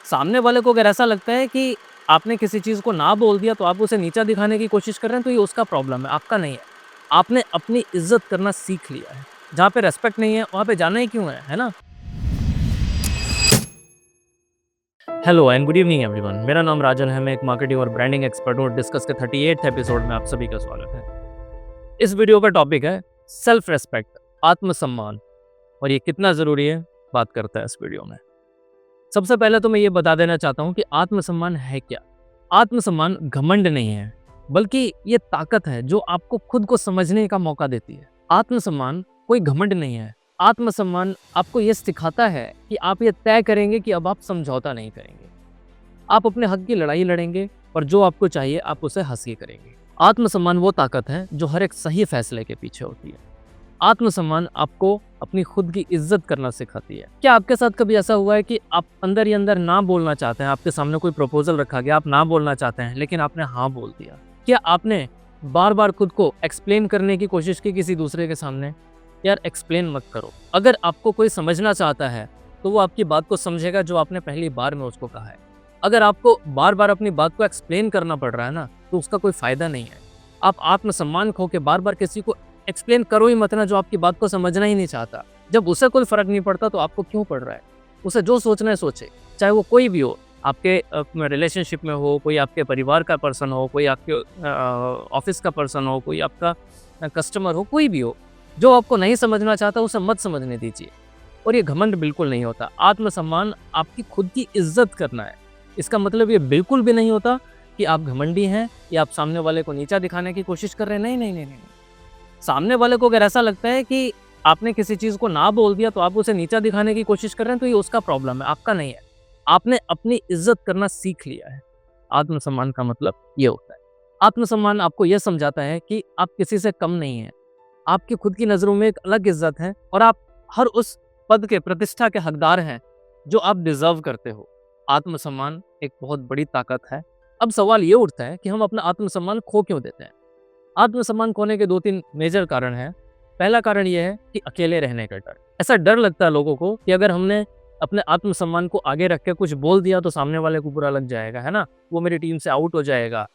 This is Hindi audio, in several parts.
सामने वाले को अगर ऐसा लगता है कि आपने किसी चीज़ को ना बोल दिया तो आप उसे नीचा दिखाने की कोशिश कर रहे हैं, तो ये उसका प्रॉब्लम है, आपका नहीं है। आपने अपनी इज़्ज़त करना सीख लिया है। जहाँ पे रिस्पेक्ट नहीं है, वहाँ पे जाना ही क्यों है ना? Hello and good evening everyone. मेरा नाम राजन है, मैं एक मार्केटिंग और ब्रांडिंग एक्सपर्ट हूँ। डिस्कस के 38th एपिसोड में आप सभी का स्वागत है। इस वीडियो का टॉपिक है सेल्फ रिस्पेक्ट, आत्मसम्मान, और ये कितना ज़रूरी है, बात करता है इस वीडियो में। सबसे पहले तो मैं ये बता देना चाहता हूँ कि आत्मसम्मान है क्या? आत्मसम्मान घमंड नहीं है, बल्कि ये ताकत है जो आपको खुद को समझने का मौका देती है। आत्मसम्मान कोई घमंड नहीं है। आत्मसम्मान आपको ये सिखाता है कि आप ये तय करेंगे कि अब आप समझौता नहीं करेंगे। आप अपने हक की लड़ाई लड़ेंगे और जो आपको चाहिए आप उसे हासिल करेंगे। आत्मसम्मान वो ताकत है जो हर एक सही फैसले के पीछे होती है। आत्मसम्मान आपको अपनी खुद की इज्जत करना सिखाती है। क्या आपके साथ कभी ऐसा हुआ है कि आप अंदर ही अंदर ना बोलना चाहते हैं, आपके सामने कोई प्रपोजल रखा गया, आप ना बोलना चाहते हैं लेकिन आपने हाँ बोल दिया? क्या आपने बार बार खुद को एक्सप्लेन करने की कोशिश की किसी दूसरे के सामने? यार एक्सप्लेन मत करो। अगर आपको कोई समझना चाहता है तो वो आपकी बात को समझेगा जो आपने पहली बार में उसको कहा है। अगर आपको बार बार अपनी बात को एक्सप्लेन करना पड़ रहा है ना, तो उसका कोई फायदा नहीं है। आप आत्मसम्मान खो के बार बार किसी को एक्सप्लेन करो ही मत ना, जो आपकी बात को समझना ही नहीं चाहता। जब उसे कोई फर्क नहीं पड़ता तो आपको क्यों पड़ रहा है? उसे जो सोचना है सोचे, चाहे वो कोई भी हो। आपके रिलेशनशिप में हो, कोई आपके परिवार का पर्सन हो, कोई आपके ऑफिस का पर्सन हो, कोई आपका कस्टमर हो, कोई भी हो। जो आपको नहीं समझना चाहता उसे मत समझने दीजिए। और ये घमंड बिल्कुल नहीं होता। आत्मसम्मान आपकी खुद की इज्जत करना है। इसका मतलब ये बिल्कुल भी नहीं होता कि आप घमंडी हैं या आप सामने वाले को नीचा दिखाने की कोशिश कर रहे हैं। नहीं नहीं नहीं नहीं। सामने वाले को अगर ऐसा लगता है कि आपने किसी चीज़ को ना बोल दिया तो आप उसे नीचा दिखाने की कोशिश कर रहे हैं, तो ये उसका प्रॉब्लम है, आपका नहीं है। आपने अपनी इज्जत करना सीख लिया है। आत्मसम्मान का मतलब ये होता है। आत्मसम्मान आपको यह समझाता है कि आप किसी से कम नहीं हैं। आपकी खुद की नज़रों में एक अलग इज्जत है और आप हर उस पद के, प्रतिष्ठा के हकदार हैं जो आप डिजर्व करते हो। आत्मसम्मान एक बहुत बड़ी ताकत है। अब सवाल ये उठता है कि हम अपना आत्मसम्मान खो क्यों देते हैं? आत्मसम्मान खोने के 2-3 मेजर कारण हैं। पहला कारण ये है कि अकेले रहने का डर। ऐसा डर लगता है लोगों को कि अगर हमने अपने आत्मसम्मान को आगे रख के कुछ बोल दिया तो सामने वाले को बुरा लग जाएगा, है ना? वो मेरी टीम से आउट हो जाएगा।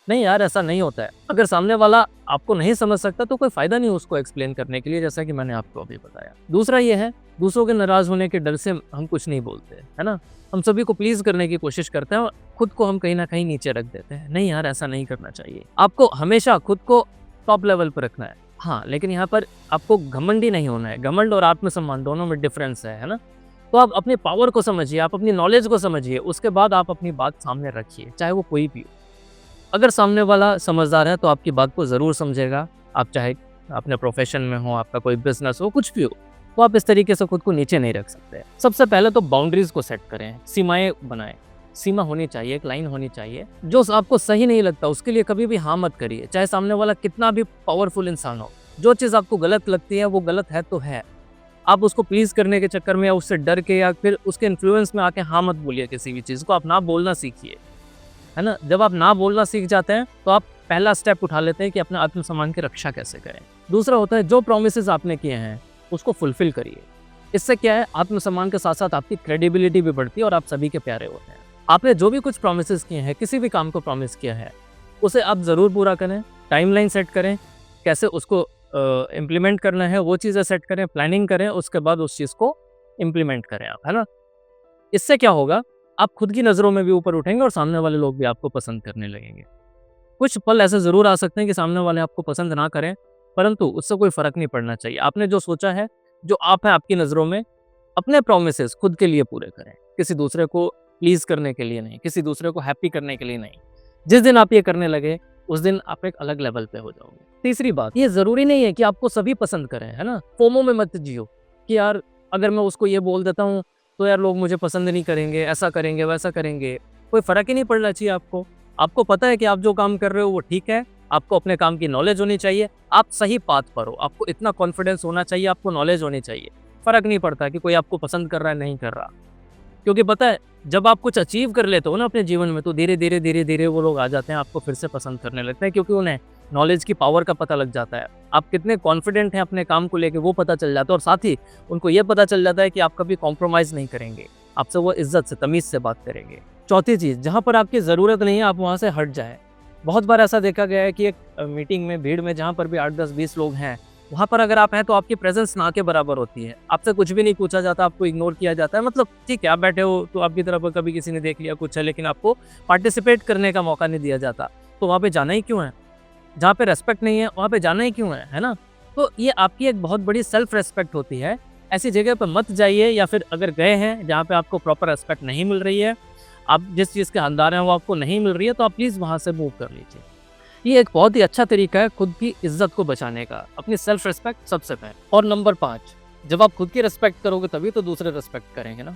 नहीं यार, ऐसा नहीं होता है। अगर सामने वाला आपको नहीं समझ सकता तो कोई फ़ायदा नहीं उसको एक्सप्लेन करने के लिए, जैसा कि मैंने आपको अभी बताया। दूसरा ये है, दूसरों के नाराज़ होने के डर से हम कुछ नहीं बोलते, है ना? हम सभी को प्लीज़ करने की कोशिश करते हैं और खुद को हम कहीं न कहीं नीचे रख देते हैं। नहीं यार, ऐसा नहीं करना चाहिए। आपको हमेशा खुद को टॉप लेवल पर रखना है। हाँ, लेकिन यहाँ पर आपको घमंडी नहीं होना है। घमंड और आत्मसम्मान दोनों में डिफ़रेंस है ना? तो आप अपने पावर को समझिए, आप अपनी नॉलेज को समझिए, उसके बाद आप अपनी बात सामने रखिए, चाहे वो कोई भी हो। अगर सामने वाला समझदार है तो आपकी बात को ज़रूर समझेगा। आप चाहे अपने प्रोफ़ेशन में हो, आपका कोई बिज़नेस हो, कुछ भी हो, तो आप इस तरीके से खुद को नीचे नहीं रख सकते। सबसे पहले तो बाउंड्रीज़ को सेट करें, सीमाएँ बनाएँ। सीमा होनी चाहिए, एक लाइन होनी चाहिए। जो आपको सही नहीं लगता उसके लिए कभी भी हाँ मत करिए, चाहे सामने वाला कितना भी पावरफुल इंसान हो। जो चीज़ आपको गलत लगती है वो गलत है तो है। आप उसको प्लीज़ करने के चक्कर में या उससे डर के या फिर उसके इन्फ्लुएंस में आके हाँ मत बोलिए किसी भी चीज़ को। आप ना बोलना सीखिए, है ना? जब आप ना बोलना सीख जाते हैं तो आप पहला स्टेप उठा लेते हैं कि अपने आत्मसम्मान की रक्षा कैसे करें। दूसरा होता है, जो प्रॉमिसेस आपने किए हैं उसको फुलफिल करिए। इससे क्या है, आत्मसम्मान के साथ साथ आपकी क्रेडिबिलिटी भी बढ़ती है और आप सभी के प्यारे होते हैं। आपने जो भी कुछ प्रॉमिसेस किए हैं, किसी भी काम को प्रॉमिस किया है, उसे आप ज़रूर पूरा करें। टाइमलाइन सेट करें, कैसे उसको इम्प्लीमेंट करना है वो चीज़ें सेट करें, प्लानिंग करें, उसके बाद उस चीज़ को इम्प्लीमेंट करें आप, है ना? इससे क्या होगा, आप खुद की नज़रों में भी ऊपर उठेंगे और सामने वाले लोग भी आपको पसंद करने लगेंगे। कुछ पल ऐसे ज़रूर आ सकते हैं कि सामने वाले आपको पसंद ना करें, परंतु उससे कोई फ़र्क नहीं पड़ना चाहिए। आपने जो सोचा है, जो आप हैं आपकी नज़रों में, अपने प्रॉमिसेस खुद के लिए पूरे करें, किसी दूसरे को प्लीज़ करने के लिए नहीं, किसी दूसरे को हैप्पी करने के लिए नहीं। जिस दिन आप ये करने लगे, उस दिन आप एक अलग लेवल पे हो जाओगे। तीसरी बात, ये ज़रूरी नहीं है कि आपको सभी पसंद करें, है ना? फोमो में मत जियो कि यार अगर मैं उसको ये बोल देता हूँ तो यार लोग मुझे पसंद नहीं करेंगे, ऐसा करेंगे, वैसा करेंगे। कोई फ़र्क ही नहीं पड़ना चाहिए आपको। आपको पता है कि आप जो काम कर रहे हो वो ठीक है, आपको अपने काम की नॉलेज होनी चाहिए, आप सही पाथ पर हो, आपको इतना कॉन्फिडेंस होना चाहिए, आपको नॉलेज होनी चाहिए। फ़र्क नहीं पड़ता कि कोई आपको पसंद कर रहा है, नहीं कर रहा। क्योंकि पता है, जब आप कुछ अचीव कर लेते हो ना अपने जीवन में, तो धीरे-धीरे वो लोग आ जाते हैं, आपको फिर से पसंद करने लगते हैं, क्योंकि उन्हें नॉलेज की पावर का पता लग जाता है। आप कितने कॉन्फिडेंट हैं अपने काम को लेके वो पता चल जाता है और साथ ही उनको ये पता चल जाता है कि आप कभी कॉम्प्रोमाइज़ नहीं करेंगे। आपसे वो इज्जत से, तमीज़ से बात करेंगे। चौथी चीज़, जहाँ पर आपकी ज़रूरत नहीं है आप वहाँ से हट जाएँ। बहुत बार ऐसा देखा गया है कि एक मीटिंग में, भीड़ में जहाँ पर भी 8, 10, 20 लोग हैं, वहाँ पर अगर आप हैं तो आपकी प्रेज़ेंस ना के बराबर होती है। आपसे कुछ भी नहीं पूछा जाता, आपको इग्नोर किया जाता है। मतलब ठीक है, आप बैठे हो तो आपकी तरफ कभी किसी ने देख लिया कुछ है, लेकिन आपको पार्टिसिपेट करने का मौका नहीं दिया जाता। तो वहाँ पे जाना ही क्यों है? जहाँ पे रिस्पेक्ट नहीं है, वहाँ पे जाना ही क्यों है ना? तो ये आपकी एक बहुत बड़ी सेल्फ रिस्पेक्ट होती है। ऐसी जगह पे मत जाइए, या फिर अगर गए हैं जहाँ पे आपको प्रॉपर रिस्पेक्ट नहीं मिल रही है, आप जिस चीज़ के हकदार हैं वो आपको नहीं मिल रही है, तो आप प्लीज़ वहाँ से मूव कर लीजिए। ये एक बहुत ही अच्छा तरीका है खुद की इज्जत को बचाने का, अपनी सेल्फ रिस्पेक्ट सबसे पहले। और नंबर 5, जब आप खुद की रिस्पेक्ट करोगे तभी तो दूसरे रिस्पेक्ट करेंगे ना।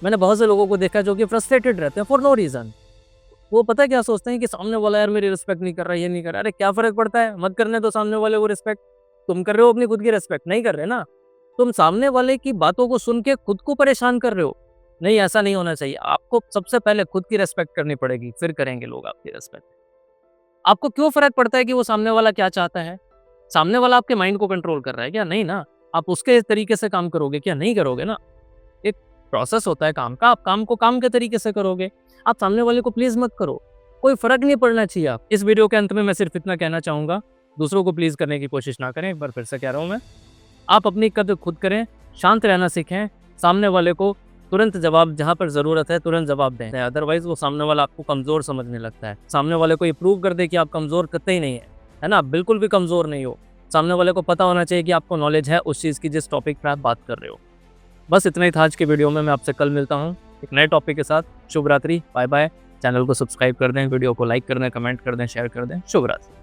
मैंने बहुत से लोगों को देखा है जो कि फ्रस्ट्रेटेड रहते हैं फॉर नो रीज़न। वो पता है क्या सोचते हैं कि सामने वाला यार मेरी रिस्पेक्ट नहीं कर रहा है, ये नहीं कर रहा है। अरे क्या फ़र्क पड़ता है? मत करने दो सामने वाले को रिस्पेक्ट। तुम कर रहे हो अपनी खुद की रिस्पेक्ट, नहीं कर रहे ना। तुम सामने वाले की बातों को सुन के खुद को परेशान कर रहे हो। नहीं, ऐसा नहीं होना चाहिए। आपको सबसे पहले खुद की रिस्पेक्ट करनी पड़ेगी, फिर करेंगे लोग आपकी रिस्पेक्ट। आपको क्यों फ़र्क पड़ता है कि वो सामने वाला क्या चाहता है? सामने वाला आपके माइंड को कंट्रोल कर रहा है क्या? नहीं ना। आप उसके तरीके से काम करोगे क्या? नहीं करोगे ना। एक प्रोसेस होता है काम का, आप काम को काम के तरीके से करोगे। आप सामने वाले को प्लीज़ मत करो। कोई फ़र्क नहीं पड़ना चाहिए आप। इस वीडियो के अंत में मैं सिर्फ़ इतना कहना चाहूँगा, दूसरों को प्लीज़ करने की कोशिश ना करें। एक बार फिर से कह रहा हूँ मैं। आप अपनी कद्र खुद करें, शांत रहना सीखें, सामने वाले को तुरंत जवाब, जहाँ पर ज़रूरत है तुरंत जवाब दें। अदरवाइज़ वो सामने वाला आपको कमज़ोर समझने लगता है। सामने वाले को ये प्रूव कर दे कि आप कमज़ोर कतई ही नहीं है ना? बिल्कुल भी कमज़ोर नहीं हो। सामने वाले को पता होना चाहिए कि आपको नॉलेज है उस चीज़ की जिस टॉपिक पे आप बात कर रहे हो। बस इतना ही था आज के वीडियो में। मैं आपसे कल मिलता हूँ एक नए टॉपिक के साथ। शुभ रात्रि, बाय बाय। चैनल को सब्सक्राइब कर दें, वीडियो को लाइक कर दें, कमेंट कर दें, शेयर कर दें। शुभ रात्रि।